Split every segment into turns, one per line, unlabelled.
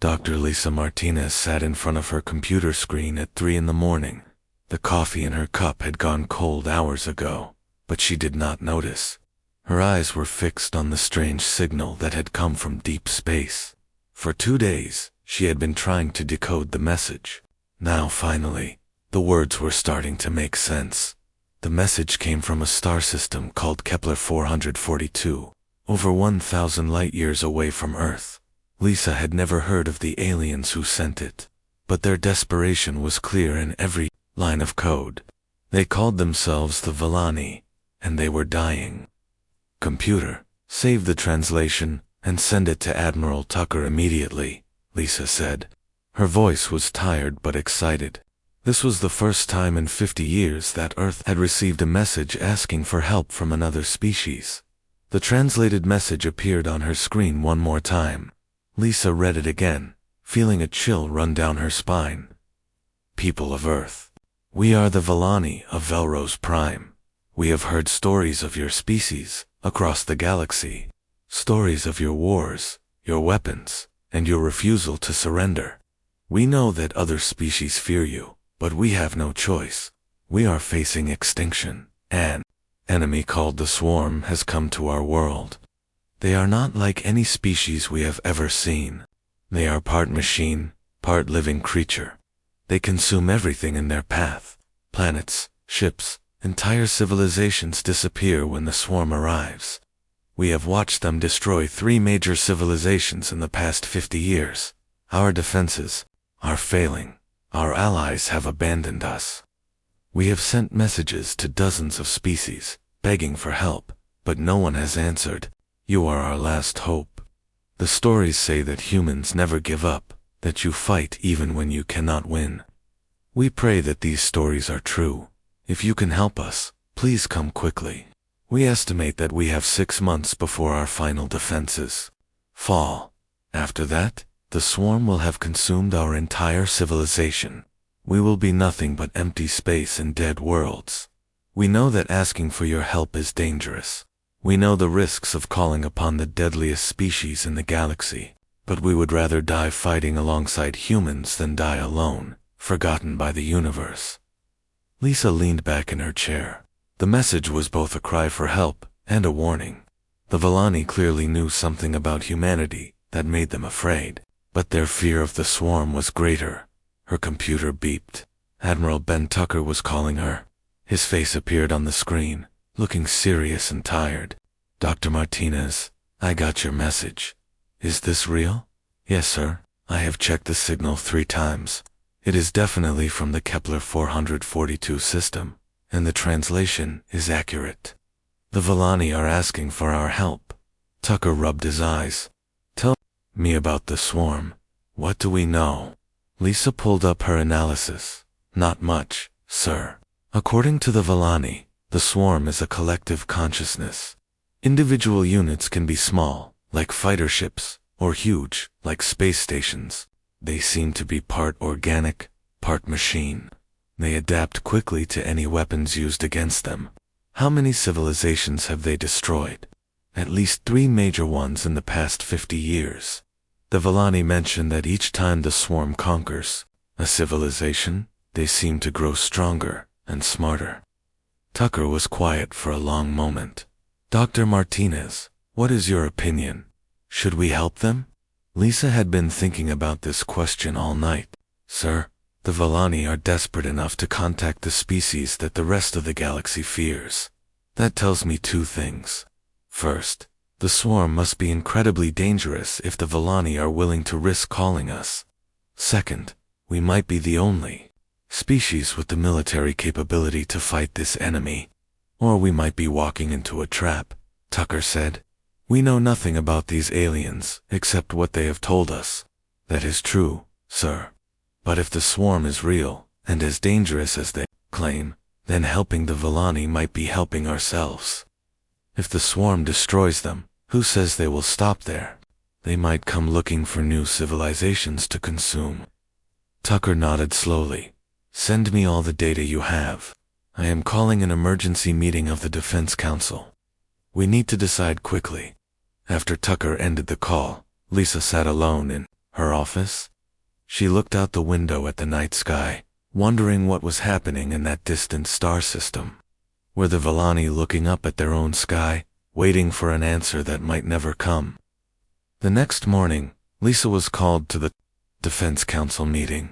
Dr. Lisa Martinez sat in front of her computer screen at 3 in the morning. The coffee in her cup had gone cold hours ago, but she did not notice. Her eyes were fixed on the strange signal that had come from deep space. For 2 days, she had been trying to decode the message. Now finally, the words were starting to make sense. The message came from a star system called Kepler 442, over 1,000 light-years away from Earth. Lisa had never heard of the aliens who sent it, but their desperation was clear in every line of code. They called themselves the Villani, and they were dying. Computer, save the translation and send it to Admiral Tucker immediately, Lisa said. Her voice was tired but excited. This was the first time in 50 years that Earth had received a message asking for help from another species. The translated message appeared on her screen one more time. Lisa read it again, feeling a chill run down her spine. People of Earth, we are the Villani of Velrose Prime. We have heard stories of your species across the galaxy, stories of your wars, your weapons, and your refusal to surrender. We know that other species fear you, but we have no choice. We are facing extinction. An enemy called the Swarm has come to our world. They are not like any species we have ever seen. They are part machine, part living creature. They consume everything in their path. Planets, ships, entire civilizations disappear when the Swarm arrives. We have watched them destroy 3 major civilizations in the past 50 years. Our defenses are failing. Our allies have abandoned us. We have sent messages to dozens of species, begging for help, but no one has answered. You are our last hope. The stories say that humans never give up, that you fight even when you cannot win. We pray that these stories are true. If you can help us, please come quickly. We estimate that we have 6 months before our final defenses fall. After that, the Swarm will have consumed our entire civilization. We will be nothing but empty space and dead worlds. We know that asking for your help is dangerous. We know the risks of calling upon the deadliest species in the galaxy, but we would rather die fighting alongside humans than die alone, forgotten by the universe. Lisa leaned back in her chair. The message was both a cry for help and a warning. The Villani clearly knew something about humanity that made them afraid, but their fear of the Swarm was greater. Her computer beeped. Admiral Ben Tucker was calling her. His face appeared on the screen, looking serious and tired. Dr. Martinez, I got your message. Is this real? Yes, sir. I have checked the signal 3 times. It is definitely from the Kepler 442 system, and the translation is accurate. The Villani are asking for our help. Tucker rubbed his eyes. Tell me about the Swarm. What do we know? Lisa pulled up her analysis. Not much, sir. According to the Villani, the Swarm is a collective consciousness. Individual units can be small, like fighter ships, or huge, like space stations. They seem to be part organic, part machine. They adapt quickly to any weapons used against them. How many civilizations have they destroyed? At least 3 major ones in the past 50 years. The Villani mentioned that each time the Swarm conquers a civilization, they seem to grow stronger and smarter. Tucker was quiet for a long moment. Dr. Martinez, what is your opinion? Should we help them? Lisa had been thinking about this question all night. Sir, the Villani are desperate enough to contact the species that the rest of the galaxy fears. That tells me 2 things. First, the Swarm must be incredibly dangerous if the Villani are willing to risk calling us. Second, we might be the only species with the military capability to fight this enemy. Or we might be walking into a trap, Tucker said. We know nothing about these aliens except what they have told us. That is true, sir. But if the Swarm is real and as dangerous as they claim, then helping the Villani might be helping ourselves. If the Swarm destroys them, who says they will stop there? They might come looking for new civilizations to consume. Tucker nodded slowly. Send me all the data you have. I am calling an emergency meeting of the Defense Council. We need to decide quickly. After Tucker ended the call, Lisa sat alone in Her office? She looked out the window at the night sky, wondering what was happening in that distant star system. Were the Villani looking up at their own sky, waiting for an answer that might never come? The next morning, Lisa was called to the Defense Council meeting.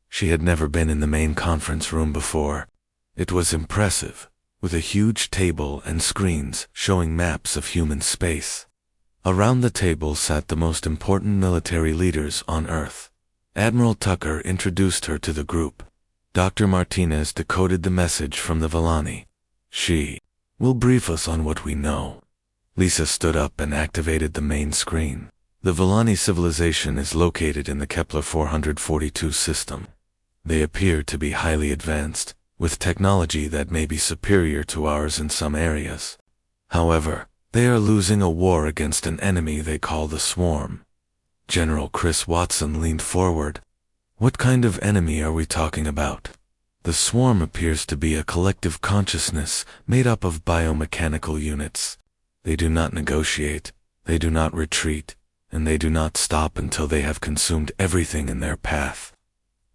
She had never been in the main conference room before. It was impressive, with a huge table and screens showing maps of human space. Around the table sat the most important military leaders on Earth. Admiral Tucker introduced her to the group. Dr. Martinez decoded the message from the Villani. She will brief us on what we know. Lisa stood up and activated the main screen. The Villani civilization is located in the Kepler 442 system. They appear to be highly advanced, with technology that may be superior to ours in some areas. However, they are losing a war against an enemy they call the Swarm. General Chris Watson leaned forward. What kind of enemy are we talking about? The Swarm appears to be a collective consciousness made up of biomechanical units. They do not negotiate, they do not retreat, and they do not stop until they have consumed everything in their path.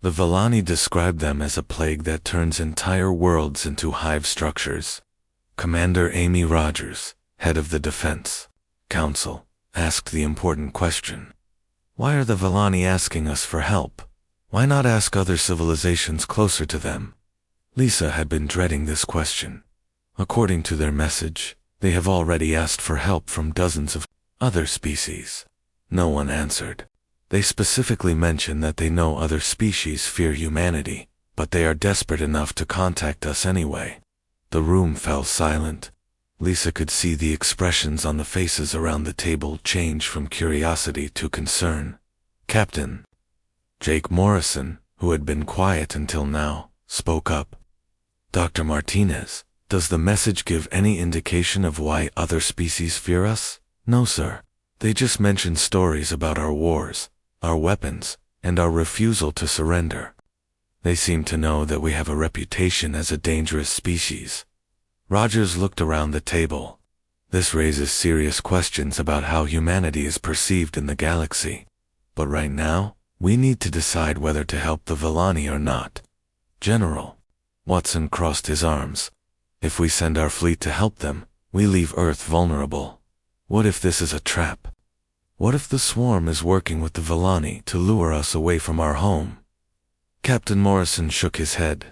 The Villani describe them as a plague that turns entire worlds into hive structures. Commander Amy Rogers, head of the Defense Council, asked the important question. Why are the Villani asking us for help? Why not ask other civilizations closer to them? Lisa had been dreading this question. According to their message, they have already asked for help from dozens of other species. No one answered. They specifically mentioned that they know other species fear humanity, but they are desperate enough to contact us anyway. The room fell silent. Lisa could see the expressions on the faces around the table change from curiosity to concern. Captain Jake Morrison, who had been quiet until now, spoke up. Dr. Martinez, does the message give any indication of why other species fear us? No, sir. They just mentioned stories about our wars, our weapons, and our refusal to surrender. They seem to know that we have a reputation as a dangerous species. Rogers looked around the table. This raises serious questions about how humanity is perceived in the galaxy. But right now, we need to decide whether to help the Villani or not. General, Watson crossed his arms. If we send our fleet to help them, we leave Earth vulnerable. What if this is a trap? What if the Swarm is working with the Villani to lure us away from our home? Captain Morrison shook his head.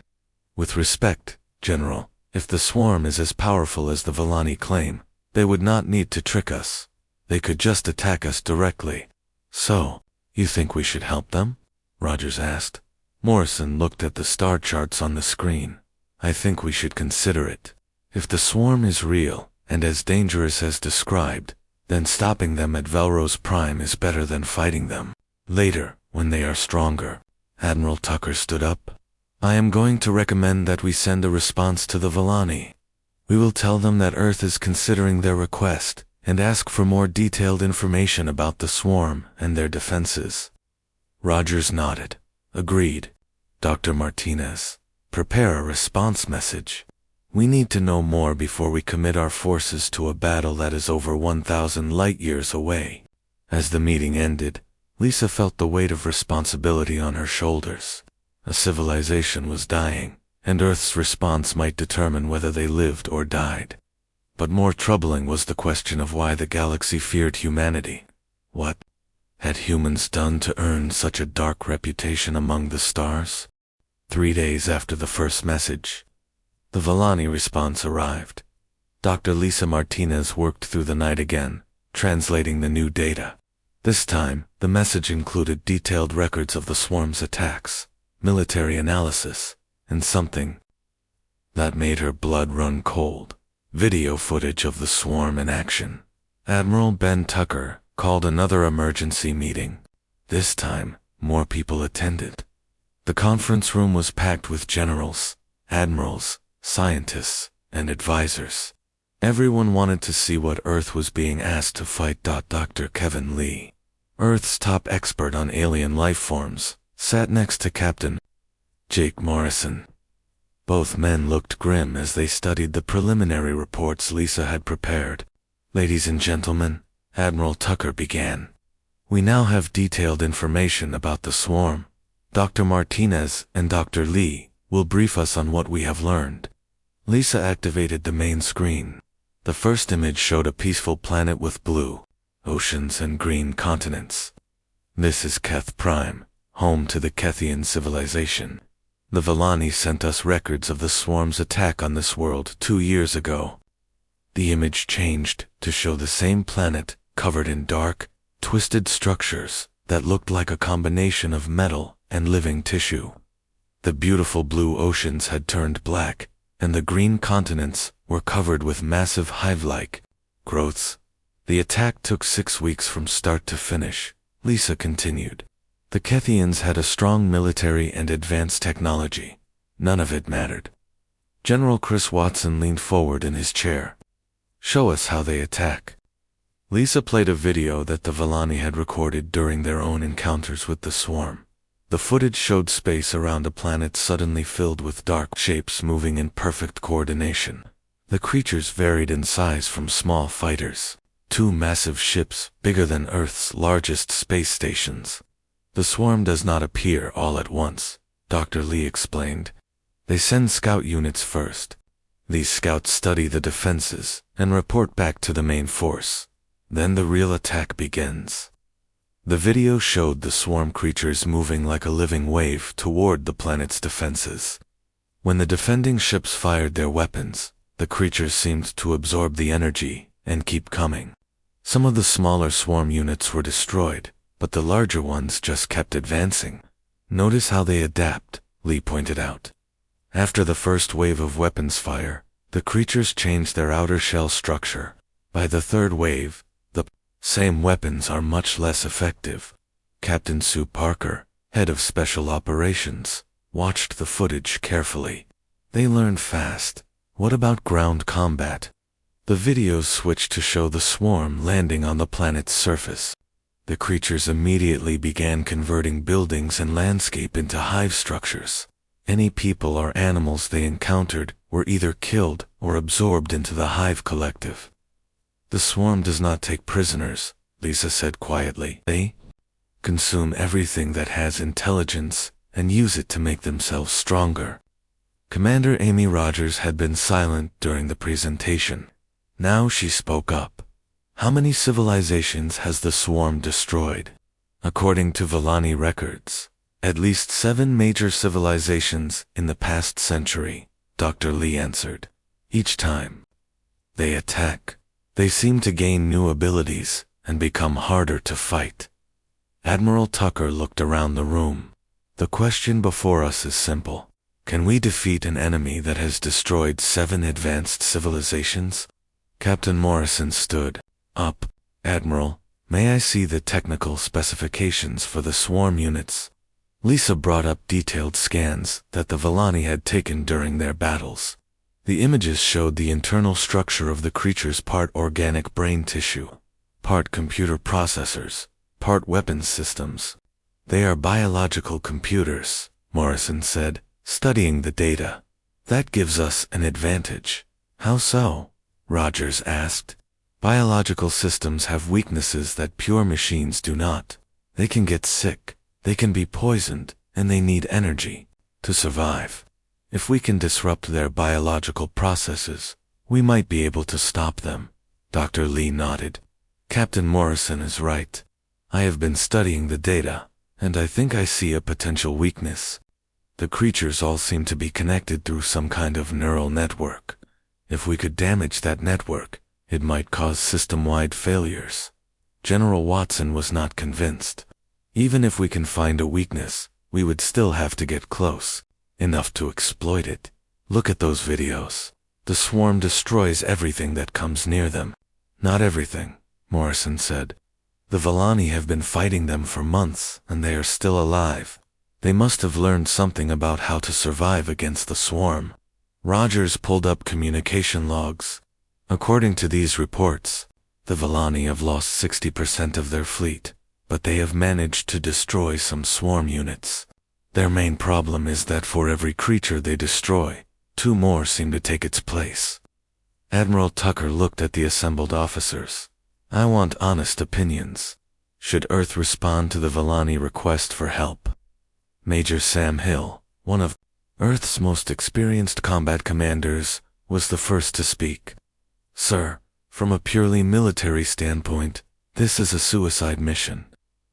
With respect, General, if the Swarm is as powerful as the Villani claim, they would not need to trick us. They could just attack us directly. So, you think we should help them? Rogers asked. Morrison looked at the star charts on the screen. I think we should consider it. If the Swarm is real, and as dangerous as described, then stopping them at Velrose Prime is better than fighting them. Later, when they are stronger. Admiral Tucker stood up. I am going to recommend that we send a response to the Villani. We will tell them that Earth is considering their request, and ask for more detailed information about the Swarm and their defenses. Rogers nodded. Agreed. Dr. Martinez, prepare a response message. We need to know more before we commit our forces to a battle that is over 1,000 light-years away. As the meeting ended, Lisa felt the weight of responsibility on her shoulders. A civilization was dying, and Earth's response might determine whether they lived or died. But more troubling was the question of why the galaxy feared humanity. What had humans done to earn such a dark reputation among the stars? 3 days after the first message, the Villani response arrived. Dr. Lisa Martinez worked through the night again, translating the new data. This time, the message included detailed records of the Swarm's attacks, military analysis, and something that made her blood run cold. Video footage of the Swarm in action. Admiral Ben Tucker called another emergency meeting. This time, more people attended. The conference room was packed with generals, admirals, scientists, and advisors. Everyone wanted to see what Earth was being asked to fight. Dr. Kevin Lee, Earth's top expert on alien life forms, sat next to Captain Jake Morrison. Both men looked grim as they studied the preliminary reports Lisa had prepared. Ladies and gentlemen, Admiral Tucker began. We now have detailed information about the swarm. Dr. Martinez and Dr. Lee will brief us on what we have learned. Lisa activated the main screen. The first image showed a peaceful planet with blue oceans and green continents. This is Keth Prime, home to the Kethian civilization. The Villani sent us records of the swarm's attack on this world 2 years ago. The image changed to show the same planet covered in dark, twisted structures that looked like a combination of metal and living tissue. The beautiful blue oceans had turned black, and the green continents were covered with massive hive-like growths. The attack took 6 weeks from start to finish, Lisa continued. The Kethians had a strong military and advanced technology. None of it mattered. General Chris Watson leaned forward in his chair. Show us how they attack. Lisa played a video that the Villani had recorded during their own encounters with the swarm. The footage showed space around a planet suddenly filled with dark shapes moving in perfect coordination. The creatures varied in size from small fighters, 2 massive ships bigger than Earth's largest space stations. The swarm does not appear all at once, Dr. Lee explained. They send scout units first. These scouts study the defenses and report back to the main force. Then the real attack begins. The video showed the swarm creatures moving like a living wave toward the planet's defenses. When the defending ships fired their weapons, the creatures seemed to absorb the energy and keep coming. Some of the smaller swarm units were destroyed, but the larger ones just kept advancing. Notice how they adapt, Lee pointed out. After the first wave of weapons fire, the creatures changed their outer shell structure. By the third wave, the same weapons are much less effective. Captain Sue Parker, head of special operations, watched the footage carefully. They learned fast. What about ground combat? The videos switched to show the swarm landing on the planet's surface. The creatures immediately began converting buildings and landscape into hive structures. Any people or animals they encountered were either killed or absorbed into the hive collective. The swarm does not take prisoners, Lisa said quietly. They consume everything that has intelligence and use it to make themselves stronger. Commander Amy Rogers had been silent during the presentation. Now she spoke up. How many civilizations has the swarm destroyed? According to Villani records, at least 7 major civilizations in the past century, Dr. Lee answered. Each time they attack, they seem to gain new abilities and become harder to fight. Admiral Tucker looked around the room. The question before us is simple. Can we defeat an enemy that has destroyed 7 advanced civilizations? Captain Morrison stood up. Admiral, may I see the technical specifications for the swarm units? Lisa brought up detailed scans that the Villani had taken during their battles. The images showed the internal structure of the creatures, part organic brain tissue, part computer processors, part weapons systems. They are biological computers, Morrison said, studying the data. That gives us an advantage. How so? Rogers asked. Biological systems have weaknesses that pure machines do not. They can get sick, they can be poisoned, and they need energy to survive. If we can disrupt their biological processes, we might be able to stop them. Dr. Lee nodded. Captain Morrison is right. I have been studying the data, and I think I see a potential weakness. The creatures all seem to be connected through some kind of neural network. If we could damage that network, it might cause system-wide failures. General Watson was not convinced. Even if we can find a weakness, we would still have to get close, enough to exploit it. Look at those videos. The swarm destroys everything that comes near them. Not everything, Morrison said. The Villani have been fighting them for months, and they are still alive. They must have learned something about how to survive against the swarm. Rogers pulled up communication logs. According to these reports, the Villani have lost 60% of their fleet, but they have managed to destroy some swarm units. Their main problem is that for every creature they destroy, 2 more seem to take its place. Admiral Tucker looked at the assembled officers. I want honest opinions. Should Earth respond to the Volani request for help? Major Sam Hill, one of Earth's most experienced combat commanders, was the first to speak. Sir, from a purely military standpoint, this is a suicide mission.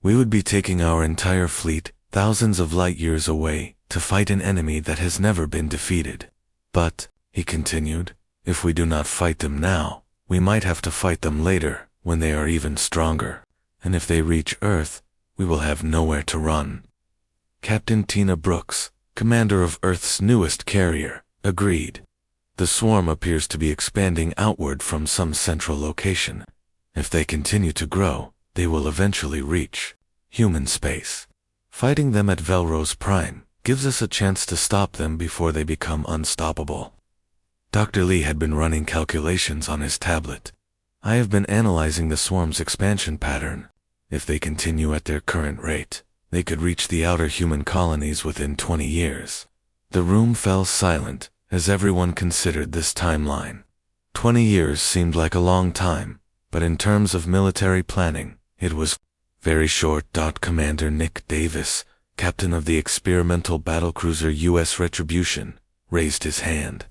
We would be taking our entire fleet, thousands of light years away, to fight an enemy that has never been defeated. But, he continued, if we do not fight them now, we might have to fight them later, when they are even stronger. And if they reach Earth, we will have nowhere to run. Captain Tina Brooks, commander of Earth's newest carrier, agreed. The swarm appears to be expanding outward from some central location. If they continue to grow, they will eventually reach human space. Fighting them at Velrose Prime gives us a chance to stop them before they become unstoppable. Dr. Lee had been running calculations on his tablet. I have been analyzing the swarm's expansion pattern. If they continue at their current rate, they could reach the outer human colonies within 20 years. The room fell silent as everyone considered this timeline. 20 years seemed like a long time, but in terms of military planning, it was very short. Commander Nick Davis, captain of the experimental battlecruiser U.S. Retribution, raised his hand.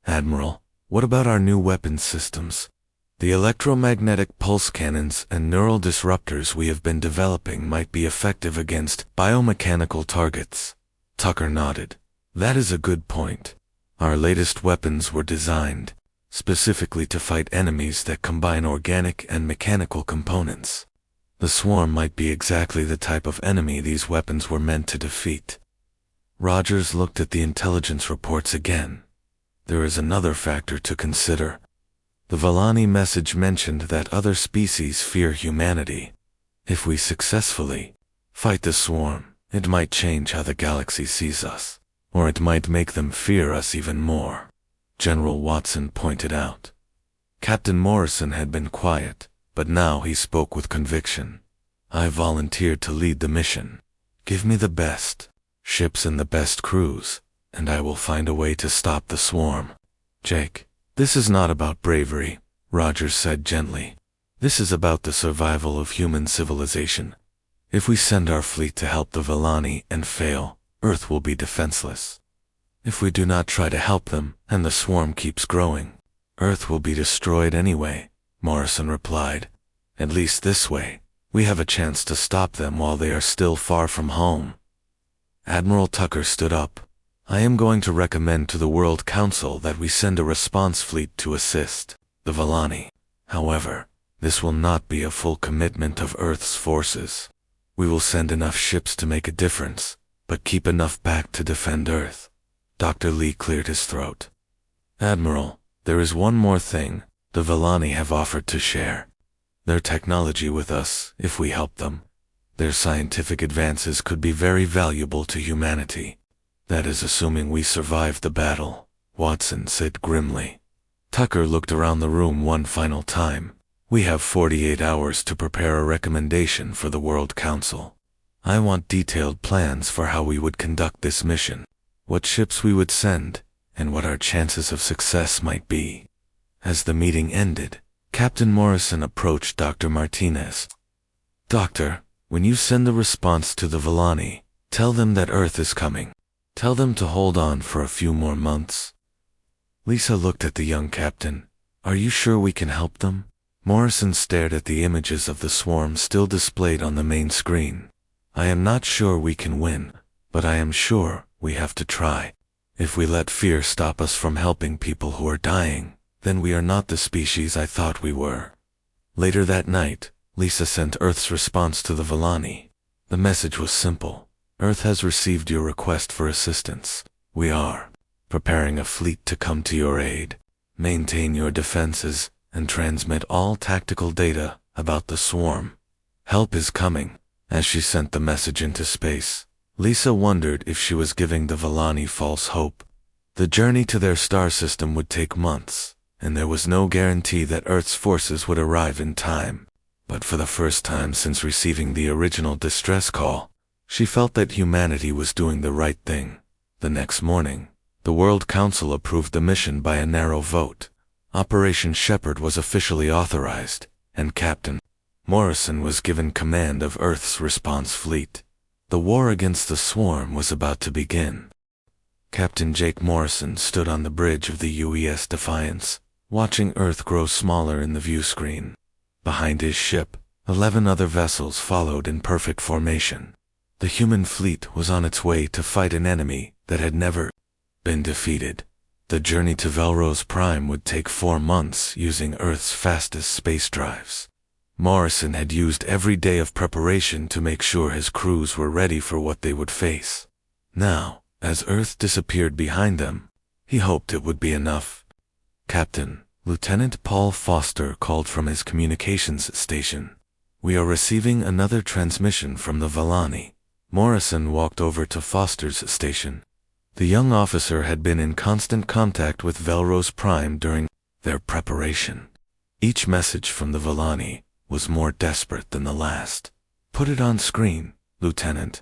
Admiral, what about our new weapons systems? The electromagnetic pulse cannons and neural disruptors we have been developing might be effective against biomechanical targets. Tucker nodded. That is a good point. Our latest weapons were designed specifically to fight enemies that combine organic and mechanical components. The swarm might be exactly the type of enemy these weapons were meant to defeat. Rogers looked at the intelligence reports again. There is another factor to consider. The Volani message mentioned that other species fear humanity. If we successfully fight the swarm, it might change how the galaxy sees us, or it might make them fear us even more, General Watson pointed out. Captain Morrison had been quiet, but now he spoke with conviction. I volunteered to lead the mission. Give me the best ships and the best crews, and I will find a way to stop the swarm. Jake, this is not about bravery, Rogers said gently. This is about the survival of human civilization. If we send our fleet to help the Volani and fail, Earth will be defenseless. If we do not try to help them, and the swarm keeps growing, Earth will be destroyed anyway, Morrison replied. At least this way, we have a chance to stop them while they are still far from home. Admiral Tucker stood up. I am going to recommend to the World Council that we send a response fleet to assist the Volani. However, this will not be a full commitment of Earth's forces. We will send enough ships to make a difference, but keep enough back to defend Earth. Dr. Lee cleared his throat. Admiral, there is one more thing the Volani have offered to share. Their technology with us, if we help them. Their scientific advances could be very valuable to humanity. That is assuming we survive the battle, Watson said grimly. Tucker looked around the room one final time. We have 48 hours to prepare a recommendation for the World Council. I want detailed plans for how we would conduct this mission, what ships we would send, and what our chances of success might be. As the meeting ended, Captain Morrison approached Dr. Martinez. Doctor, when you send the response to the Volani, tell them that Earth is coming. Tell them to hold on for a few more months. Lisa looked at the young captain. Are you sure we can help them? Morrison stared at the images of the swarm still displayed on the main screen. I am not sure we can win, but I am sure we have to try. If we let fear stop us from helping people who are dying, then we are not the species I thought we were. Later that night, Lisa sent Earth's response to the Volani. The message was simple. Earth has received your request for assistance. We are preparing a fleet to come to your aid. Maintain your defenses and transmit all tactical data about the swarm. Help is coming. As she sent the message into space, Lisa wondered if she was giving the Volani false hope. The journey to their star system would take months, and there was no guarantee that Earth's forces would arrive in time. But for the first time since receiving the original distress call, she felt that humanity was doing the right thing. The next morning, the World Council approved the mission by a narrow vote. Operation Shepherd was officially authorized, and Captain Morrison was given command of Earth's response fleet. The war against the swarm was about to begin. Captain Jake Morrison stood on the bridge of the UES Defiance, watching Earth grow smaller in the view screen. Behind his ship, 11 other vessels followed in perfect formation. The human fleet was on its way to fight an enemy that had never been defeated. The journey to Velrose Prime would take 4 months using Earth's fastest space drives. Morrison had used every day of preparation to make sure his crews were ready for what they would face. Now, as Earth disappeared behind them, he hoped it would be enough. Captain, Lieutenant Paul Foster called from his communications station. "We are receiving another transmission from the Vellani." Morrison walked over to Foster's station. The young officer had been in constant contact with Velrose Prime during their preparation. Each message from the Vellani was more desperate than the last. "Put it on screen, Lieutenant."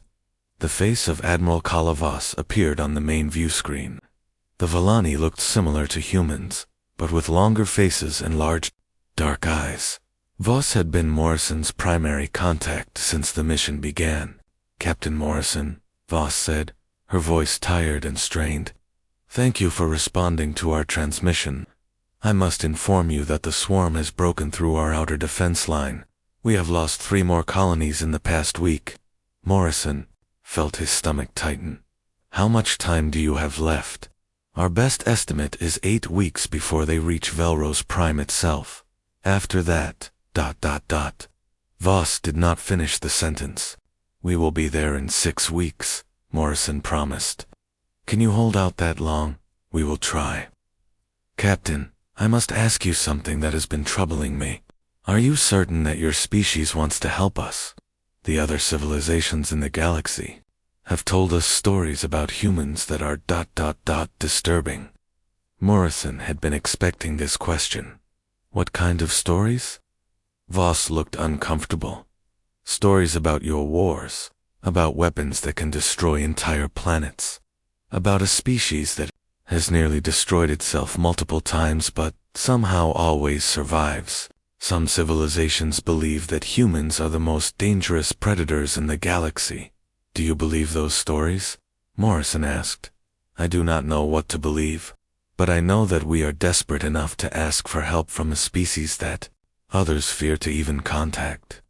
The face of Admiral Kalavas appeared on the main view screen. The Vellani looked similar to humans, but with longer faces and large, dark eyes. Voss had been Morrison's primary contact since the mission began. "Captain Morrison," Voss said, her voice tired and strained. "Thank you for responding to our transmission. I must inform you that the swarm has broken through our outer defense line. We have lost 3 more colonies in the past week." Morrison felt his stomach tighten. "How much time do you have left?" "Our best estimate is 8 weeks before they reach Velrose Prime itself. After that, ... Voss did not finish the sentence. "We will be there in 6 weeks, Morrison promised. "Can you hold out that long?" "We will try." "Captain, I must ask you something that has been troubling me. Are you certain that your species wants to help us? The other civilizations in the galaxy have told us stories about humans that are ... disturbing." Morrison had been expecting this question. "What kind of stories?" Voss looked uncomfortable. "Stories about your wars, about weapons that can destroy entire planets, about a species that has nearly destroyed itself multiple times but somehow always survives. Some civilizations believe that humans are the most dangerous predators in the galaxy. Do you believe those stories?" Morrison asked. "I do not know what to believe, but I know that we are desperate enough to ask for help from a species that others fear to even contact."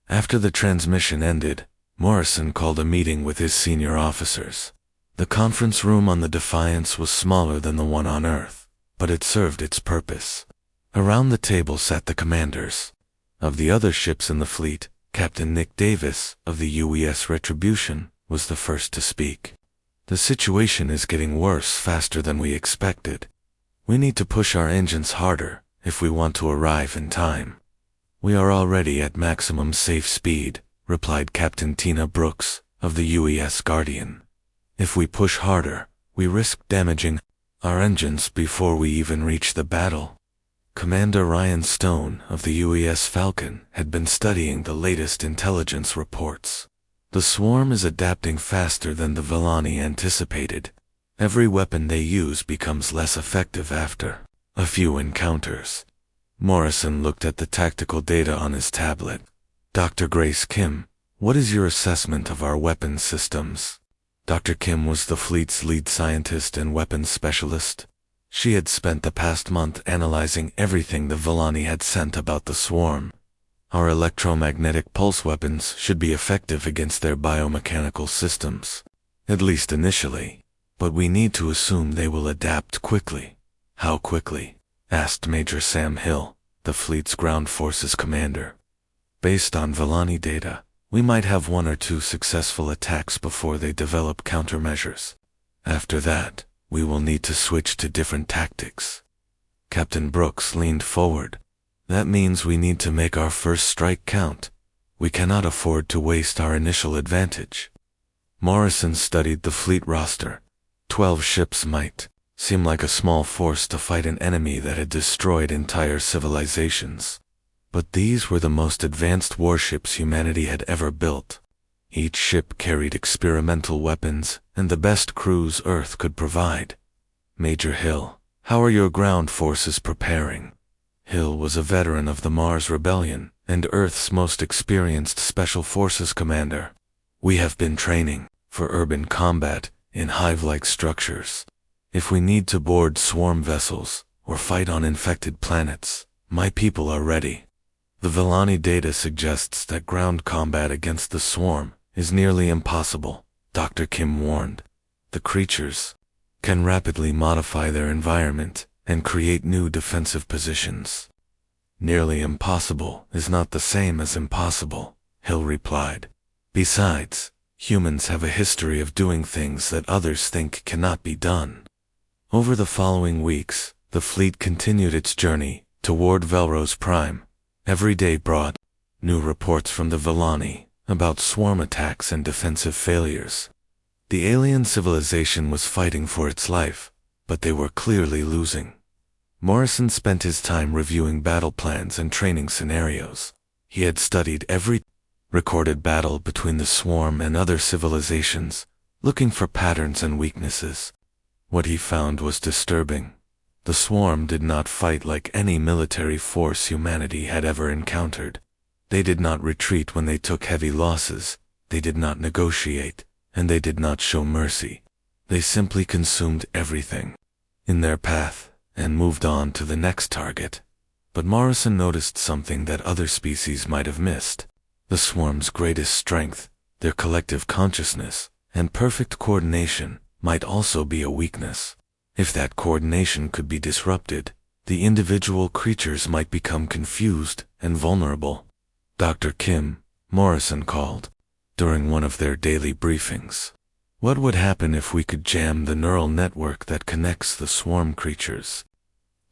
After the transmission ended, Morrison called a meeting with his senior officers. The conference room on the Defiance was smaller than the one on Earth, but it served its purpose. Around the table sat the commanders. Of the other ships in the fleet, Captain Nick Davis, of the UES Retribution, was the first to speak. "The situation is getting worse faster than we expected. We need to push our engines harder if we want to arrive in time." "We are already at maximum safe speed," replied Captain Tina Brooks, of the UES Guardian. "If we push harder, we risk damaging our engines before we even reach the battle." Commander Ryan Stone, of the UES Falcon, had been studying the latest intelligence reports. "The swarm is adapting faster than the Vellani anticipated. Every weapon they use becomes less effective after a few encounters." Morrison looked at the tactical data on his tablet. "Dr. Grace Kim, what is your assessment of our weapons systems?" Dr. Kim was the fleet's lead scientist and weapons specialist. She had spent the past month analyzing everything the Vellani had sent about the swarm. "Our electromagnetic pulse weapons should be effective against their biomechanical systems, at least initially, but we need to assume they will adapt quickly." "How quickly?" asked Major Sam Hill, the fleet's ground forces commander. "Based on Vellani data, we might have 1 or 2 successful attacks before they develop countermeasures. After that, we will need to switch to different tactics." Captain Brooks leaned forward. "That means we need to make our first strike count. We cannot afford to waste our initial advantage." Morrison studied the fleet roster. 12 ships might seem like a small force to fight an enemy that had destroyed entire civilizations. But these were the most advanced warships humanity had ever built. Each ship carried experimental weapons and the best crews Earth could provide. "Major Hill, how are your ground forces preparing?" Hill was a veteran of the Mars Rebellion and Earth's most experienced Special Forces commander. We have been training for urban combat in hive-like structures. If we need to board swarm vessels or fight on infected planets, my people are ready. The Vellani data suggests that ground combat against the swarm is nearly impossible, Dr. Kim warned. The creatures can rapidly modify their environment and create new defensive positions. Nearly impossible is not the same as impossible, Hill replied. Besides, humans have a history of doing things that others think cannot be done. Over the following weeks, the fleet continued its journey toward Velrose Prime. Every day brought new reports from the Vellani about swarm attacks and defensive failures. The alien civilization was fighting for its life, but they were clearly losing. Morrison spent his time reviewing battle plans and training scenarios. He had studied every recorded battle between the swarm and other civilizations, looking for patterns and weaknesses. What he found was disturbing. The swarm did not fight like any military force humanity had ever encountered. They did not retreat when they took heavy losses, they did not negotiate, and they did not show mercy. They simply consumed everything in their path and moved on to the next target. But Morrison noticed something that other species might have missed. The swarm's greatest strength, their collective consciousness, and perfect coordination, might also be a weakness. If that coordination could be disrupted, the individual creatures might become confused and vulnerable. Dr. Kim, Morrison called, during one of their daily briefings. What would happen if we could jam the neural network that connects the swarm creatures?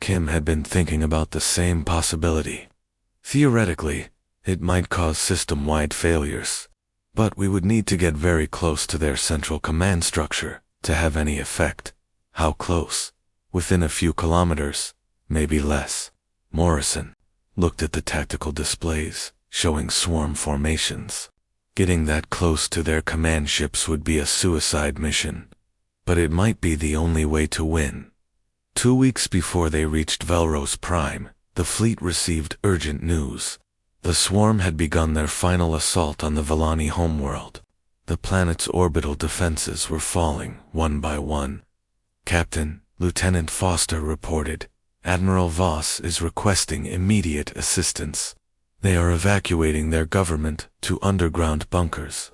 Kim had been thinking about the same possibility. Theoretically, it might cause system-wide failures, but we would need to get very close to their central command structure to have any effect. How close? Within a few kilometers, maybe less. Morrison looked at the tactical displays, showing swarm formations. Getting that close to their command ships would be a suicide mission, but it might be the only way to win. 2 weeks before they reached Velrose Prime, the fleet received urgent news. The swarm had begun their final assault on the Vellani homeworld. The planet's orbital defenses were falling, one by one. Captain, Lieutenant Foster reported, Admiral Voss is requesting immediate assistance. They are evacuating their government to underground bunkers.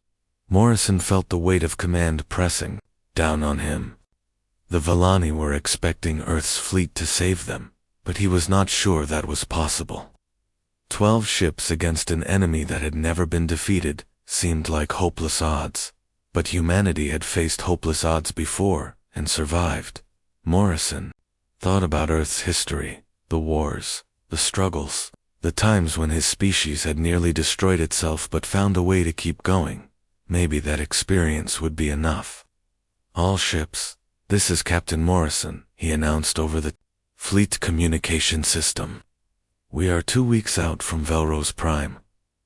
Morrison felt the weight of command pressing down on him. The Vellani were expecting Earth's fleet to save them, but he was not sure that was possible. 12 ships against an enemy that had never been defeated seemed like hopeless odds, but humanity had faced hopeless odds before and survived. Morrison thought about Earth's history, the wars, the struggles, the times when his species had nearly destroyed itself but found a way to keep going. Maybe that experience would be enough. All ships, this is Captain Morrison, he announced over the fleet communication system. We are 2 weeks out from Velrose Prime.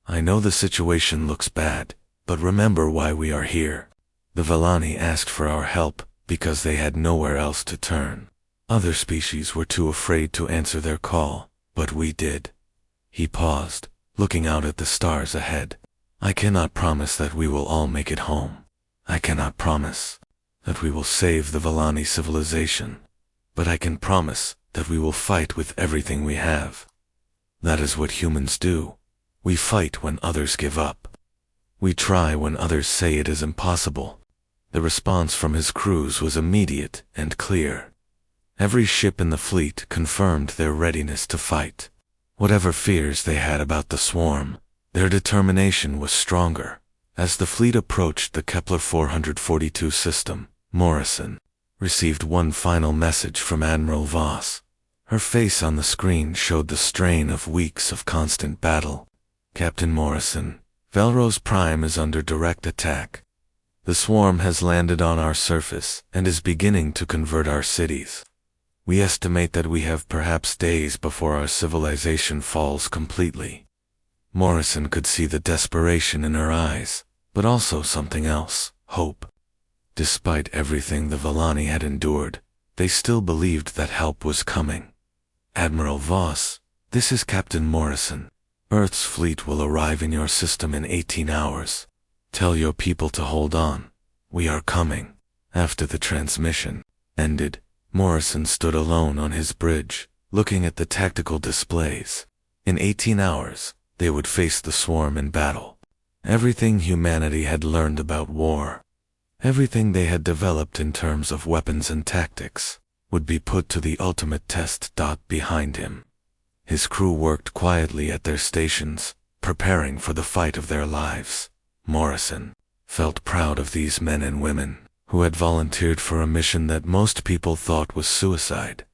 I know the situation looks bad, but remember why we are here. The Vellani asked for our help because they had nowhere else to turn. Other species were too afraid to answer their call, but we did. He paused, looking out at the stars ahead. I cannot promise that we will all make it home. I cannot promise that we will save the Vellani civilization, but I can promise that we will fight with everything we have. That is what humans do. We fight when others give up. We try when others say it is impossible. The response from his crews was immediate and clear. Every ship in the fleet confirmed their readiness to fight. Whatever fears they had about the swarm, their determination was stronger. As the fleet approached the Kepler 442 system, Morrison received one final message from Admiral Voss. Her face on the screen showed the strain of weeks of constant battle. Captain Morrison, Velrose Prime is under direct attack. The swarm has landed on our surface and is beginning to convert our cities. We estimate that we have perhaps days before our civilization falls completely. Morrison could see the desperation in her eyes, but also something else, hope. Despite everything the Vellani had endured, they still believed that help was coming. Admiral Voss, this is Captain Morrison. Earth's fleet will arrive in your system in 18 hours. Tell your people to hold on. We are coming." After the transmission ended, Morrison stood alone on his bridge, looking at the tactical displays. In 18 hours, they would face the swarm in battle. Everything humanity had learned about war, everything they had developed in terms of weapons and tactics, would be put to the ultimate test. Behind him, his crew worked quietly at their stations, preparing for the fight of their lives. Morrison felt proud of these men and women who had volunteered for a mission that most people thought was suicide.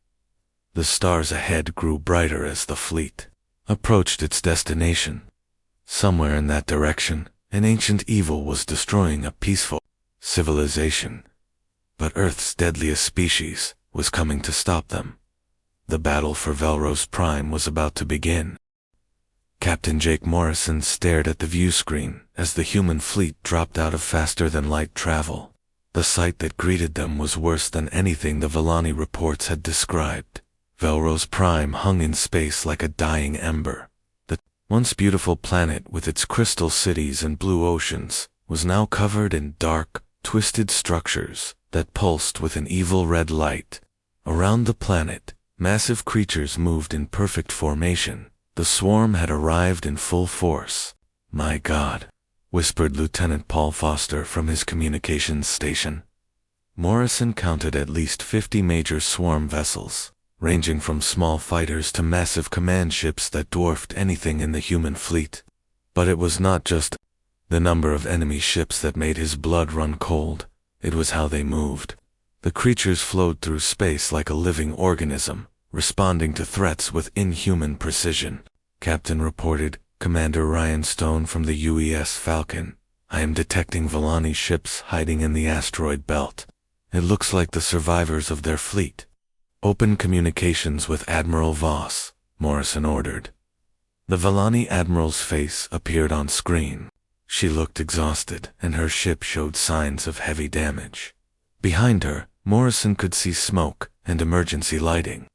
The stars ahead grew brighter as the fleet approached its destination. Somewhere in that direction, an ancient evil was destroying a peaceful civilization. But Earth's deadliest species was coming to stop them. The battle for Velros Prime was about to begin. Captain Jake Morrison stared at the view screen as the human fleet dropped out of faster-than-light travel. The sight that greeted them was worse than anything the Vellani reports had described. Velros Prime hung in space like a dying ember. The once beautiful planet with its crystal cities and blue oceans was now covered in dark, twisted structures that pulsed with an evil red light. Around the planet, massive creatures moved in perfect formation. The swarm had arrived in full force. "My God," whispered Lieutenant Paul Foster from his communications station. Morrison counted at least 50 major swarm vessels, ranging from small fighters to massive command ships that dwarfed anything in the human fleet. But it was not just the number of enemy ships that made his blood run cold. It was how they moved. The creatures flowed through space like a living organism, responding to threats with inhuman precision. Captain reported, Commander Ryan Stone from the UES Falcon. "I am detecting Vellani ships hiding in the asteroid belt. It looks like the survivors of their fleet." "Open communications with Admiral Voss," Morrison ordered. The Vellani Admiral's face appeared on screen. She looked exhausted, and her ship showed signs of heavy damage. Behind her, Morrison could see smoke and emergency lighting.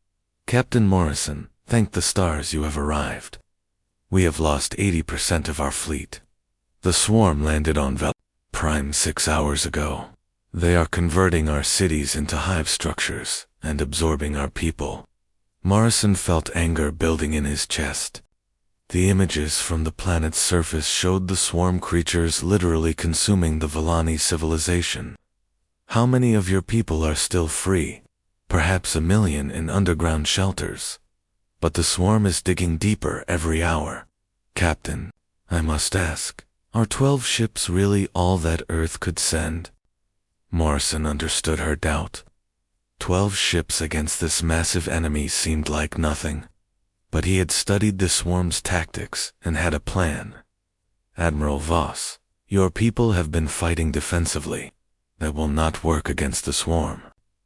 "Captain Morrison, thank the stars you have arrived. We have lost 80% of our fleet. The swarm landed on Prime 6 hours ago. They are converting our cities into hive structures and absorbing our people." Morrison felt anger building in his chest. The images from the planet's surface showed the swarm creatures literally consuming the Vellani civilization. "How many of your people are still free?" "Perhaps 1 million in underground shelters. But the swarm is digging deeper every hour." "Captain, I must ask, are 12 ships really all that Earth could send?" Morrison understood her doubt. 12 ships against this massive enemy seemed like nothing. But he had studied the swarm's tactics and had a plan. "Admiral Voss, your people have been fighting defensively. That will not work against the swarm.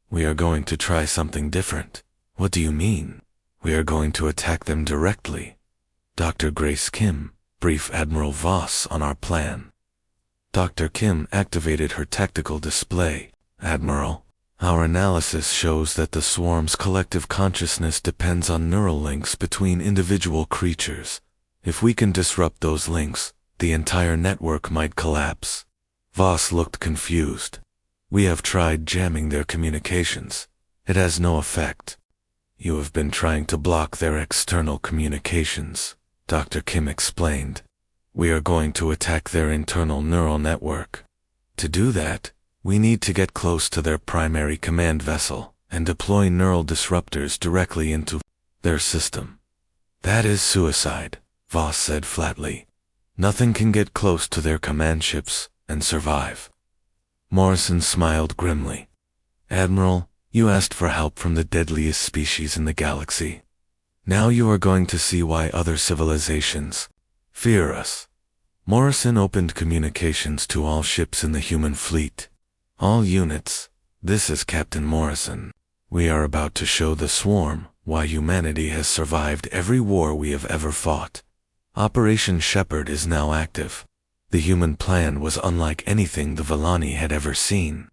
We are going to try something different." "What do you mean?" "We are going to attack them directly." "Dr. Grace Kim, brief Admiral Voss on our plan." Dr. Kim activated her tactical display. "Admiral, our analysis shows that the swarm's collective consciousness depends on neural links between individual creatures. If we can disrupt those links, the entire network might collapse." Voss looked confused. "We have tried jamming their communications. It has no effect." "You have been trying to block their external communications," Dr. Kim explained. "We are going to attack their internal neural network. To do that, we need to get close to their primary command vessel and deploy neural disruptors directly into their system." "That is suicide," Voss said flatly. "Nothing can get close to their command ships and survive." Morrison smiled grimly. "Admiral, you asked for help from the deadliest species in the galaxy. Now you are going to see why other civilizations fear us." Morrison opened communications to all ships in the human fleet. "All units, this is Captain Morrison. We are about to show the swarm why humanity has survived every war we have ever fought. Operation Shepherd is now active. The human plan was unlike anything the Vellani had ever seen.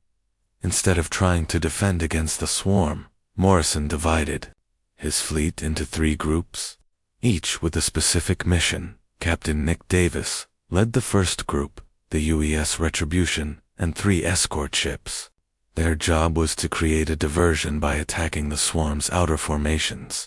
Instead of trying to defend against the swarm, Morrison divided his fleet into 3 groups. each with a specific mission. Captain Nick Davis led the first group, the UES Retribution, and 3 escort ships. Their job was to create a diversion by attacking the swarm's outer formations.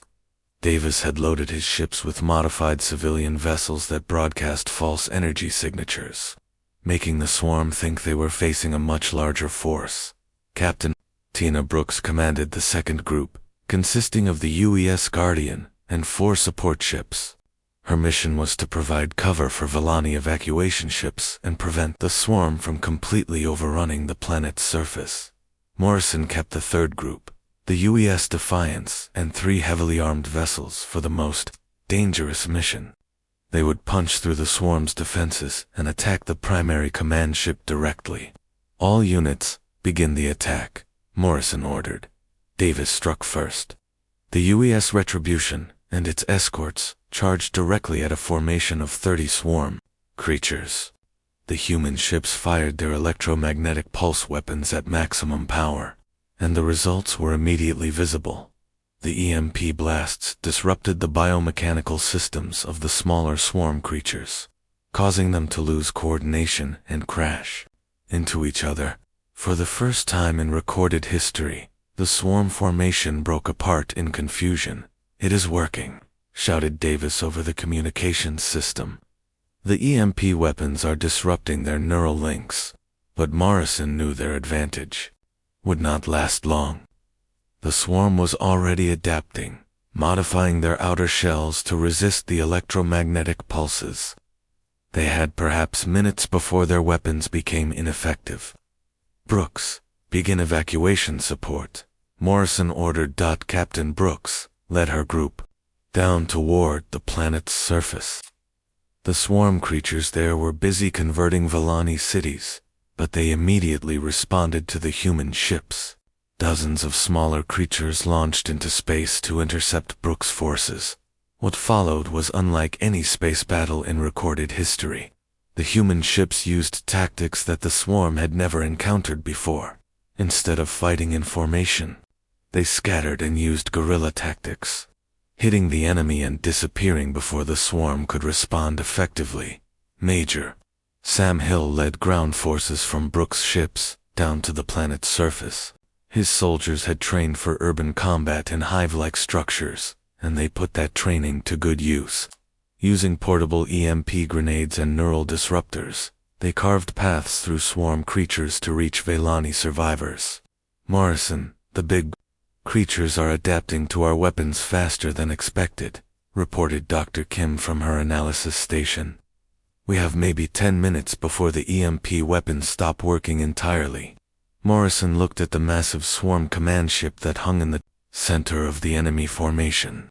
Davis had loaded his ships with modified civilian vessels that broadcast false energy signatures, making the swarm think they were facing a much larger force. Captain Tina Brooks commanded the second group, consisting of the UES Guardian and 4 support ships. Her mission was to provide cover for Vellani evacuation ships and prevent the swarm from completely overrunning the planet's surface. Morrison kept the third group, the UES Defiance, and 3 heavily armed vessels for the most dangerous mission. They would punch through the swarm's defenses and attack the primary command ship directly. All units, begin the attack, Morrison ordered. Davis struck first. The UES Retribution and its escorts charged directly at a formation of 30 swarm creatures. The human ships fired their electromagnetic pulse weapons at maximum power, and the results were immediately visible. The EMP blasts disrupted the biomechanical systems of the smaller swarm creatures, causing them to lose coordination and crash into each other. For the first time in recorded history, the swarm formation broke apart in confusion. "It is working," shouted Davis over the communications system. "The EMP weapons are disrupting their neural links," but Morrison knew their advantage would not last long. The swarm was already adapting, modifying their outer shells to resist the electromagnetic pulses. They had perhaps minutes before their weapons became ineffective. "Brooks, begin evacuation support," Morrison ordered. Captain Brooks led her group down toward the planet's surface. The swarm creatures there were busy converting Vellani cities, but they immediately responded to the human ships. Dozens of smaller creatures launched into space to intercept Brooks' forces. What followed was unlike any space battle in recorded history. The human ships used tactics that the swarm had never encountered before. Instead of fighting in formation, they scattered and used guerrilla tactics, hitting the enemy and disappearing before the swarm could respond effectively. Major Sam Hill led ground forces from Brooks' ships down to the planet's surface. His soldiers had trained for urban combat in hive-like structures, and they put that training to good use. Using portable EMP grenades and neural disruptors, they carved paths through swarm creatures to reach Vellani survivors. "Morrison, the big creatures are adapting to our weapons faster than expected," reported Dr. Kim from her analysis station. "We have maybe 10 minutes before the EMP weapons stop working entirely." Morrison looked at the massive swarm command ship that hung in the center of the enemy formation.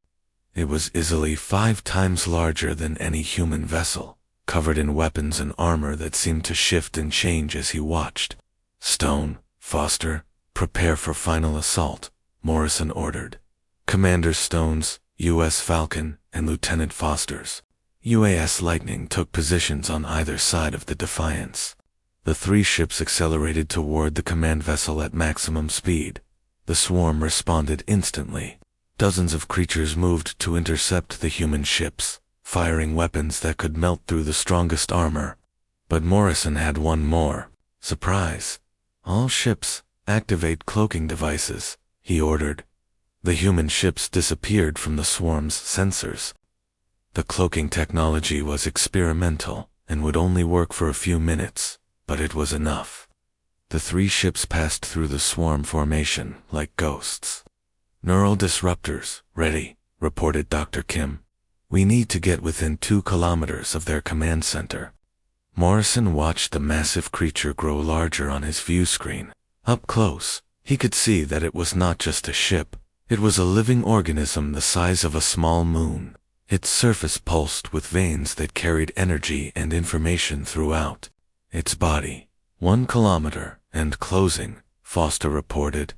It was easily 5 times larger than any human vessel, covered in weapons and armor that seemed to shift and change as he watched. "Stone, Foster, prepare for final assault," Morrison ordered. Commander Stone's, U.S. Falcon, and Lieutenant Foster's, UAS Lightning took positions on either side of the Defiance. The 3 ships accelerated toward the command vessel at maximum speed. The swarm responded instantly. Dozens of creatures moved to intercept the human ships, firing weapons that could melt through the strongest armor. But Morrison had one more surprise. "All ships, activate cloaking devices," he ordered. The human ships disappeared from the swarm's sensors. The cloaking technology was experimental and would only work for a few minutes, but it was enough. The 3 ships passed through the swarm formation like ghosts. "Neural disruptors, ready," reported Dr. Kim. "We need to get within 2 kilometers of their command center." Morrison watched the massive creature grow larger on his view screen. Up close, he could see that it was not just a ship. It was a living organism the size of a small moon. Its surface pulsed with veins that carried energy and information throughout its body. 1 kilometer, and closing, Foster reported.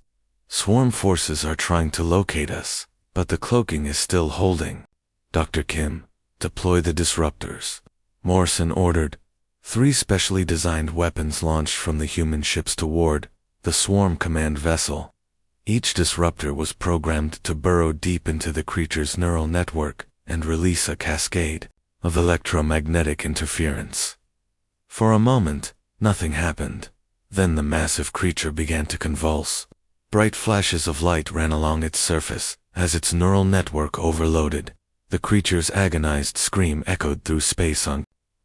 "Swarm forces are trying to locate us, but the cloaking is still holding." "Dr. Kim, deploy the disruptors," Morrison ordered. 3 specially designed weapons launched from the human ships toward the swarm command vessel. Each disruptor was programmed to burrow deep into the creature's neural network and release a cascade of electromagnetic interference. For a moment, nothing happened. Then the massive creature began to convulse. Bright flashes of light ran along its surface as its neural network overloaded. The creature's agonized scream echoed through space on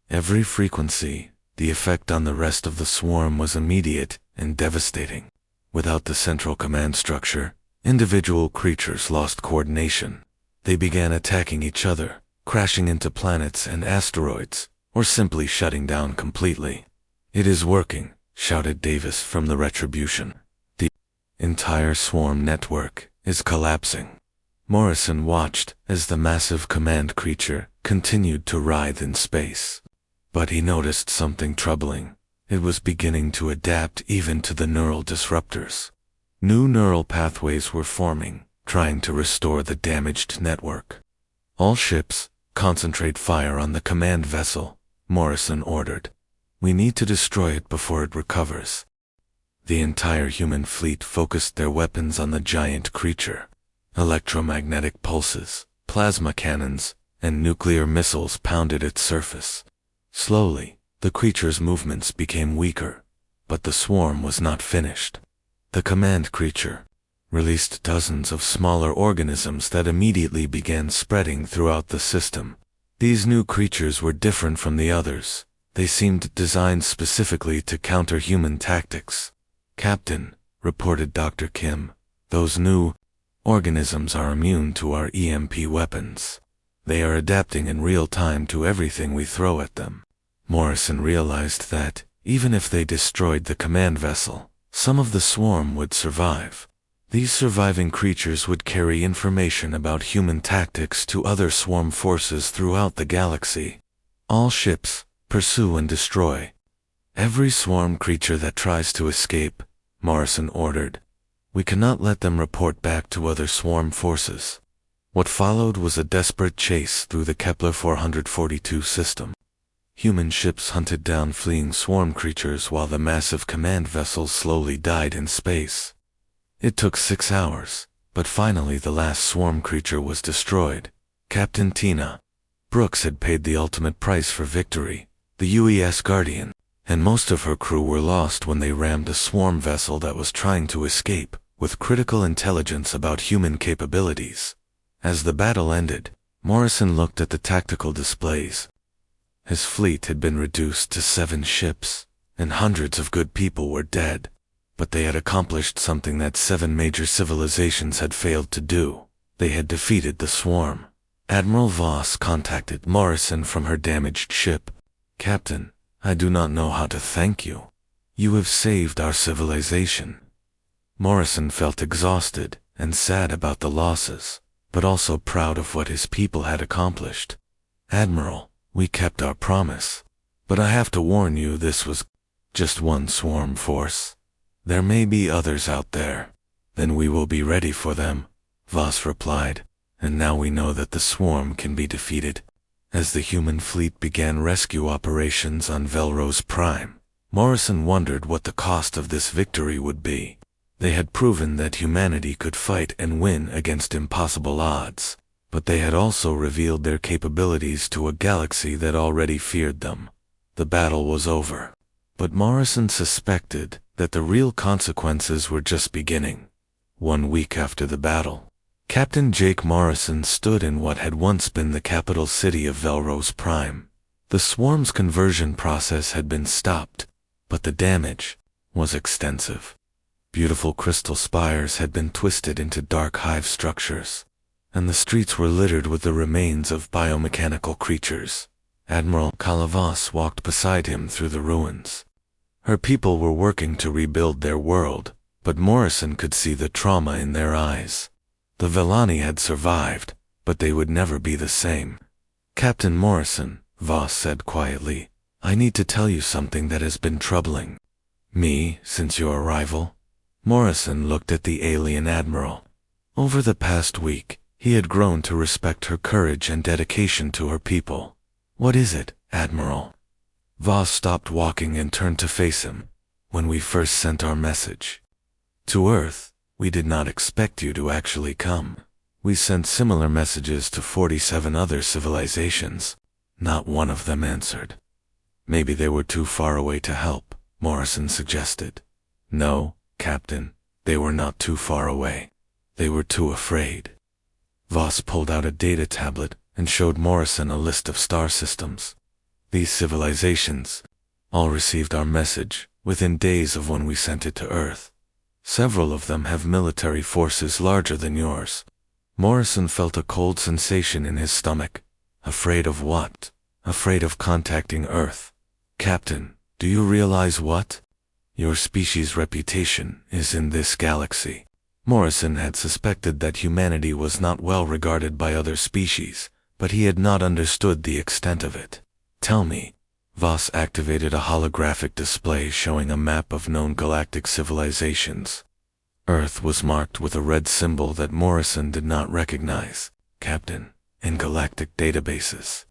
every frequency. The effect on the rest of the swarm was immediate and devastating. Without the central command structure, individual creatures lost coordination. They began attacking each other, crashing into planets and asteroids, or simply shutting down completely. "It is working," shouted Davis from the Retribution. "The entire swarm network is collapsing." Morrison watched as the massive command creature continued to writhe in space. But he noticed something troubling. It was beginning to adapt even to the neural disruptors. New neural pathways were forming, trying to restore the damaged network. "All ships, concentrate fire on the command vessel," Morrison ordered. "We need to destroy it before it recovers." The entire human fleet focused their weapons on the giant creature. Electromagnetic pulses, plasma cannons, and nuclear missiles pounded its surface. Slowly, the creature's movements became weaker, but the swarm was not finished. The command creature released dozens of smaller organisms that immediately began spreading throughout the system. These new creatures were different from the others. They seemed designed specifically to counter human tactics. "Captain," reported Dr. Kim, "those new organisms are immune to our EMP weapons. They are adapting in real time to everything we throw at them." Morrison realized that, even if they destroyed the command vessel, some of the swarm would survive. These surviving creatures would carry information about human tactics to other swarm forces throughout the galaxy. "All ships, pursue and destroy every swarm creature that tries to escape," Morrison ordered. "We cannot let them report back to other swarm forces." What followed was a desperate chase through the Kepler 442 system. Human ships hunted down fleeing swarm creatures while the massive command vessels slowly died in space. It took 6 hours, but finally the last swarm creature was destroyed. Captain Tina Brooks had paid the ultimate price for victory, the UES Guardian, and most of her crew were lost when they rammed a swarm vessel that was trying to escape, with critical intelligence about human capabilities. As the battle ended, Morrison looked at the tactical displays. His fleet had been reduced to 7 ships, and hundreds of good people were dead. But they had accomplished something that 7 major civilizations had failed to do. They had defeated the swarm. Admiral Voss contacted Morrison from her damaged ship. "Captain, I do not know how to thank you. You have saved our civilization." Morrison felt exhausted and sad about the losses, but also proud of what his people had accomplished. "Admiral, we kept our promise. But I have to warn you, this was just one swarm force. There may be others out there. Then we will be ready for them," Voss replied. "And now we know that the swarm can be defeated." As the human fleet began rescue operations on Velrose Prime, Morrison wondered what the cost of this victory would be. They had proven that humanity could fight and win against impossible odds, but they had also revealed their capabilities to a galaxy that already feared them. The battle was over, but Morrison suspected that the real consequences were just beginning. 1 week after the battle, Captain Jake Morrison stood in what had once been the capital city of Velrose Prime. The swarm's conversion process had been stopped, but the damage was extensive. Beautiful crystal spires had been twisted into dark hive structures, and the streets were littered with the remains of biomechanical creatures. Admiral Calavas walked beside him through the ruins. Her people were working to rebuild their world, but Morrison could see the trauma in their eyes. The Vellani had survived, but they would never be the same. "Captain Morrison," Voss said quietly, "I need to tell you something that has been troubling me since your arrival." Morrison looked at the alien admiral. Over the past week, he had grown to respect her courage and dedication to her people. "What is it, Admiral?" Voss stopped walking and turned to face him. "When we first sent our message to Earth, we did not expect you to actually come. We sent similar messages to 47 other civilizations. Not one of them answered. Maybe they were too far away to help, Morrison suggested. No, Captain, they were not too far away. They were too afraid. Voss pulled out a data tablet and showed Morrison a list of star systems. These civilizations all received our message within days of when we sent it to Earth. Several of them have military forces larger than yours. Morrison felt a cold sensation in his stomach. Afraid of what? Afraid of contacting Earth. Captain, do you realize what? Your species' reputation is in this galaxy. Morrison had suspected that humanity was not well regarded by other species, but he had not understood the extent of it. Tell me. Voss activated a holographic display showing a map of known galactic civilizations. Earth was marked with a red symbol that Morrison did not recognize. Captain, in galactic databases,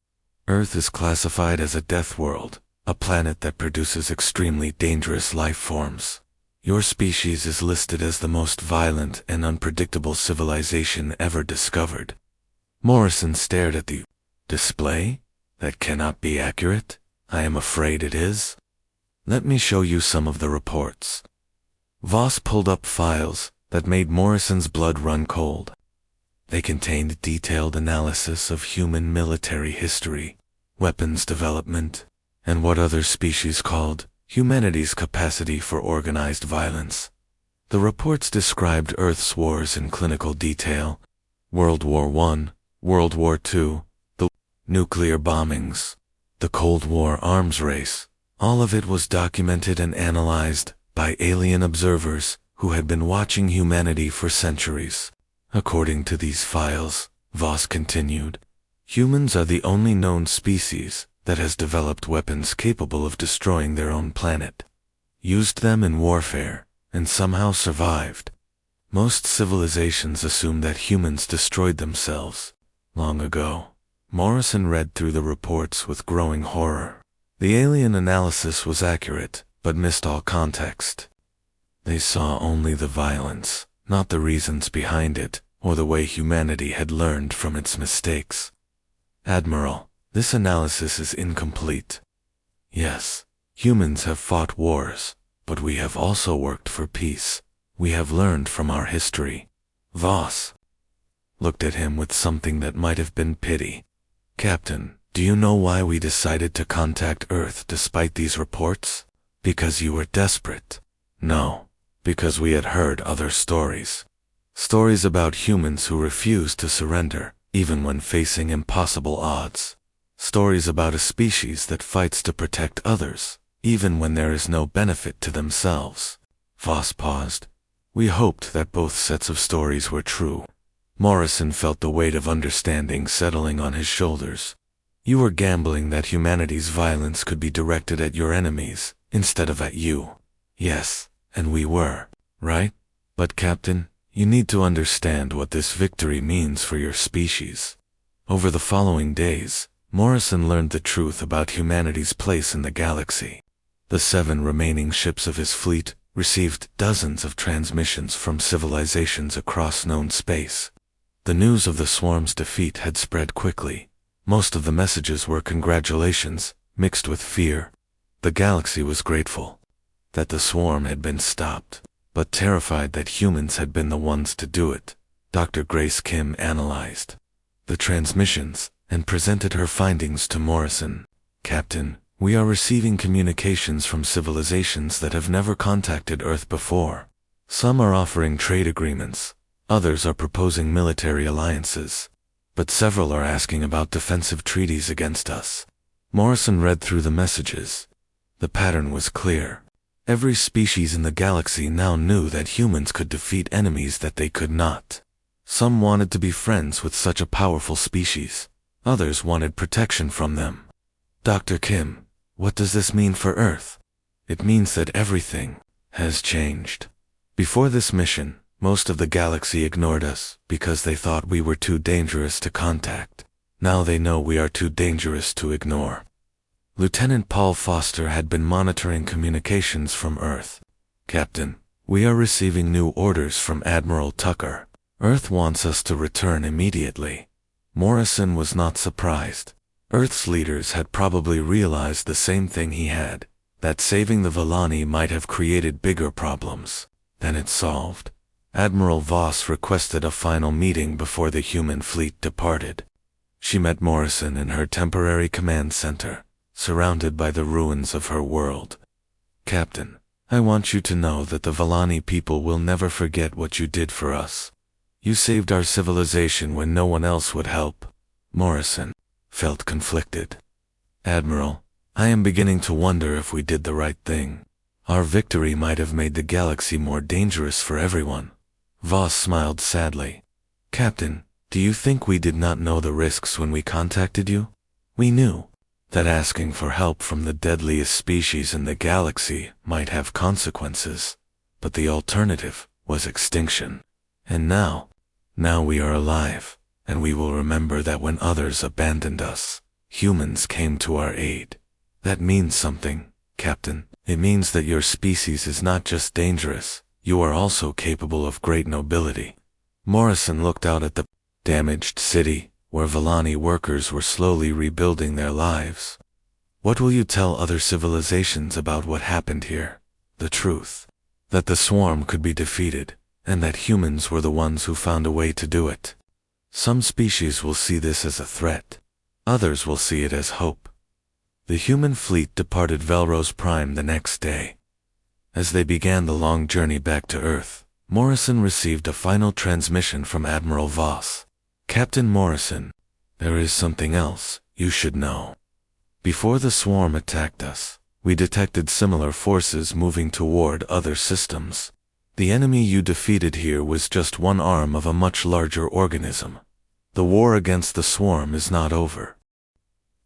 Earth is classified as a death world, a planet that produces extremely dangerous life forms. Your species is listed as the most violent and unpredictable civilization ever discovered. Morrison stared at the display. That cannot be accurate. I am afraid it is. Let me show you some of the reports. Voss pulled up files that made Morrison's blood run cold. They contained detailed analysis of human military history, weapons development, and what other species called humanity's capacity for organized violence. The reports described Earth's wars in clinical detail: World War I, World War II, the nuclear bombings, the Cold War arms race. All of it was documented and analyzed by alien observers who had been watching humanity for centuries. According to these files, Voss continued, humans are the only known species that has developed weapons capable of destroying their own planet, used them in warfare, and somehow survived. Most civilizations assume that humans destroyed themselves long ago. Morrison read through the reports with growing horror. The alien analysis was accurate, but missed all context. They saw only the violence, not the reasons behind it, or the way humanity had learned from its mistakes. Admiral, this analysis is incomplete. Yes, humans have fought wars, but we have also worked for peace. We have learned from our history. Voss looked at him with something that might have been pity. Captain, do you know why we decided to contact Earth despite these reports? Because you were desperate. No, because we had heard other stories. Stories about humans who refused to surrender, even when facing impossible odds. Stories about a species that fights to protect others, even when there is no benefit to themselves. Voss paused. We hoped that both sets of stories were true. Morrison felt the weight of understanding settling on his shoulders. You were gambling that humanity's violence could be directed at your enemies, instead of at you. Yes, and we were, right? But Captain, you need to understand what this victory means for your species. Over the following days, Morrison learned the truth about humanity's place in the galaxy. The 7 remaining ships of his fleet received dozens of transmissions from civilizations across known space. The news of the swarm's defeat had spread quickly. Most of the messages were congratulations, mixed with fear. The galaxy was grateful that the swarm had been stopped, but terrified that humans had been the ones to do it. Dr. Grace Kim analyzed the transmissions and presented her findings to Morrison. Captain, we are receiving communications from civilizations that have never contacted Earth before. Some are offering trade agreements. Others are proposing military alliances, but several are asking about defensive treaties against us. Morrison read through the messages. The pattern was clear. Every species in the galaxy now knew that humans could defeat enemies that they could not. Some wanted to be friends with such a powerful species. Others wanted protection from them. Dr. Kim, what does this mean for Earth? It means that everything has changed. Before this mission, most of the galaxy ignored us because they thought we were too dangerous to contact. Now they know we are too dangerous to ignore. Lieutenant Paul Foster had been monitoring communications from Earth. Captain, we are receiving new orders from Admiral Tucker. Earth wants us to return immediately. Morrison was not surprised. Earth's leaders had probably realized the same thing he had, that saving the Villani might have created bigger problems than it solved. Admiral Voss requested a final meeting before the human fleet departed. She met Morrison in her temporary command center, surrounded by the ruins of her world. "Captain, I want you to know that the Villani people will never forget what you did for us. You saved our civilization when no one else would help." Morrison felt conflicted. "Admiral, I am beginning to wonder if we did the right thing. Our victory might have made the galaxy more dangerous for everyone." Voss smiled sadly. "Captain, do you think we did not know the risks when we contacted you? We knew that asking for help from the deadliest species in the galaxy might have consequences, but the alternative was extinction. And now we are alive, and we will remember that when others abandoned us, humans came to our aid. That means something, Captain. It means that your species is not just dangerous, you are also capable of great nobility." Morrison looked out at the damaged city, where Villani workers were slowly rebuilding their lives. "What will you tell other civilizations about what happened here? The truth. That the swarm could be defeated, and that humans were the ones who found a way to do it. Some species will see this as a threat. Others will see it as hope." The human fleet departed Velros Prime the next day. As they began the long journey back to Earth, Morrison received a final transmission from Admiral Voss. "Captain Morrison, there is something else you should know. Before the swarm attacked us, we detected similar forces moving toward other systems. The enemy you defeated here was just one arm of a much larger organism. The war against the swarm is not over."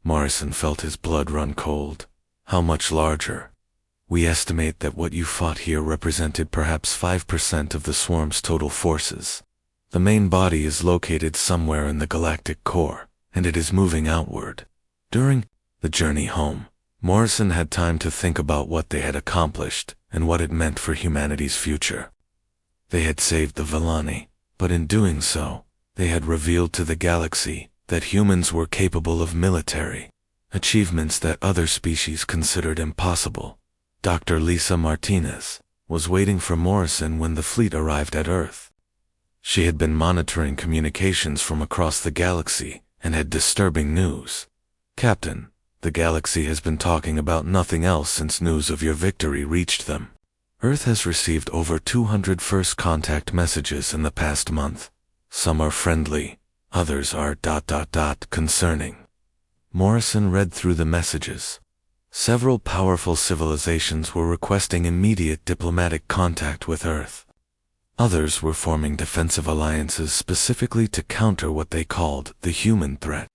Morrison felt his blood run cold. "How much larger?" "We estimate that what you fought here represented perhaps 5% of the swarm's total forces. The main body is located somewhere in the galactic core, and it is moving outward." During the journey home, Morrison had time to think about what they had accomplished and what it meant for humanity's future. They had saved the Villani, but in doing so, they had revealed to the galaxy that humans were capable of military achievements that other species considered impossible. Dr. Lisa Martinez was waiting for Morrison when the fleet arrived at Earth. She had been monitoring communications from across the galaxy and had disturbing news. "Captain, the galaxy has been talking about nothing else since news of your victory reached them. Earth has received over 200 first contact messages in the past month. Some are friendly, others are ... concerning." Morrison read through the messages. Several powerful civilizations were requesting immediate diplomatic contact with Earth. Others were forming defensive alliances specifically to counter what they called the human threat.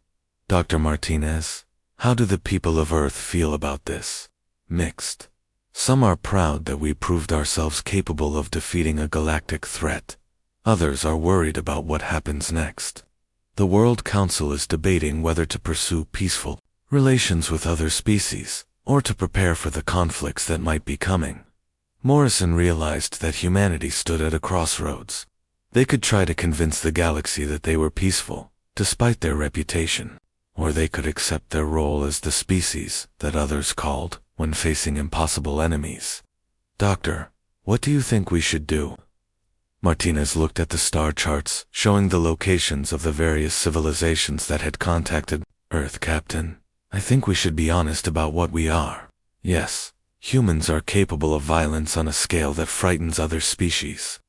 "Dr. Martinez, how do the people of Earth feel about this?" "Mixed. Some are proud that we proved ourselves capable of defeating a galactic threat. Others are worried about what happens next. The World Council is debating whether to pursue peaceful relations with other species, or to prepare for the conflicts that might be coming." Morrison realized that humanity stood at a crossroads. They could try to convince the galaxy that they were peaceful, despite their reputation, or they could accept their role as the species that others called when facing impossible enemies. "Doctor, what do you think we should do?" Martinez looked at the star charts showing the locations of the various civilizations that had contacted Earth. "Captain, I think we should be honest about what we are. Yes, humans are capable of violence on a scale that frightens other species.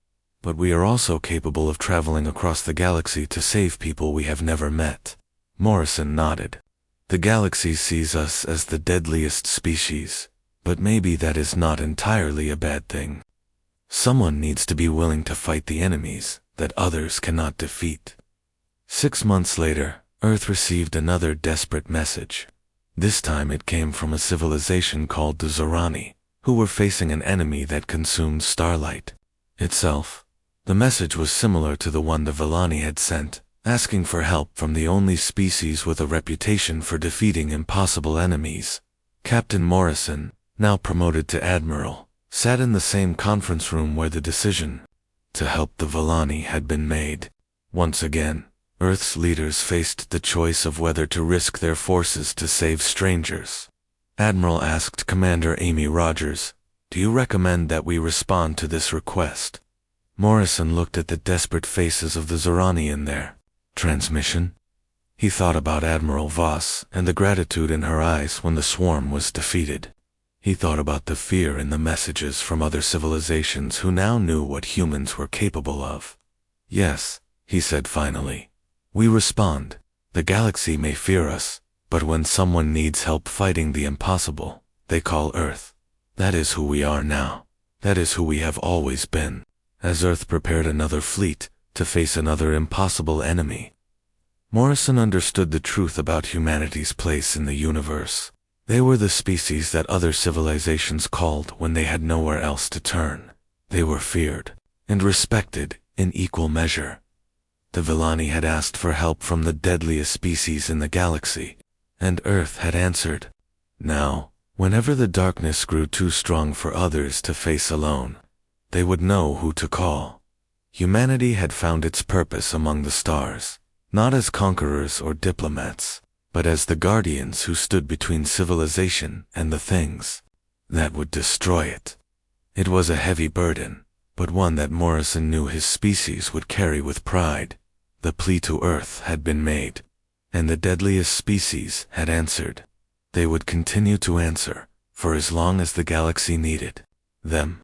But we are also capable of traveling across the galaxy to save people we have never met." Morrison nodded. "The galaxy sees us as the deadliest species, but maybe that is not entirely a bad thing. Someone needs to be willing to fight the enemies that others cannot defeat." 6 months later, Earth received another desperate message. This time it came from a civilization called the Zorani, who were facing an enemy that consumed starlight itself. The message was similar to the one the Villani had sent, asking for help from the only species with a reputation for defeating impossible enemies. Captain Morrison, now promoted to Admiral, sat in the same conference room where the decision to help the Villani had been made. Once again, Earth's leaders faced the choice of whether to risk their forces to save strangers. Admiral asked Commander Amy Rogers, "Do you recommend that we respond to this request?" Morrison looked at the desperate faces of the Zorani in their transmission. He thought about Admiral Voss and the gratitude in her eyes when the swarm was defeated. He thought about the fear in the messages from other civilizations who now knew what humans were capable of. "Yes," he said finally. "We respond. The galaxy may fear us, but when someone needs help fighting the impossible, they call Earth. That is who we are now. That is who we have always been." As Earth prepared another fleet to face another impossible enemy, Morrison understood the truth about humanity's place in the universe. They were the species that other civilizations called when they had nowhere else to turn. They were feared and respected in equal measure. The Villani had asked for help from the deadliest species in the galaxy, and Earth had answered. Now, whenever the darkness grew too strong for others to face alone, they would know who to call. Humanity had found its purpose among the stars, not as conquerors or diplomats, but as the guardians who stood between civilization and the things that would destroy it. It was a heavy burden, but one that Morrison knew his species would carry with pride. The plea to Earth had been made, and the deadliest species had answered. They would continue to answer, for as long as the galaxy needed them.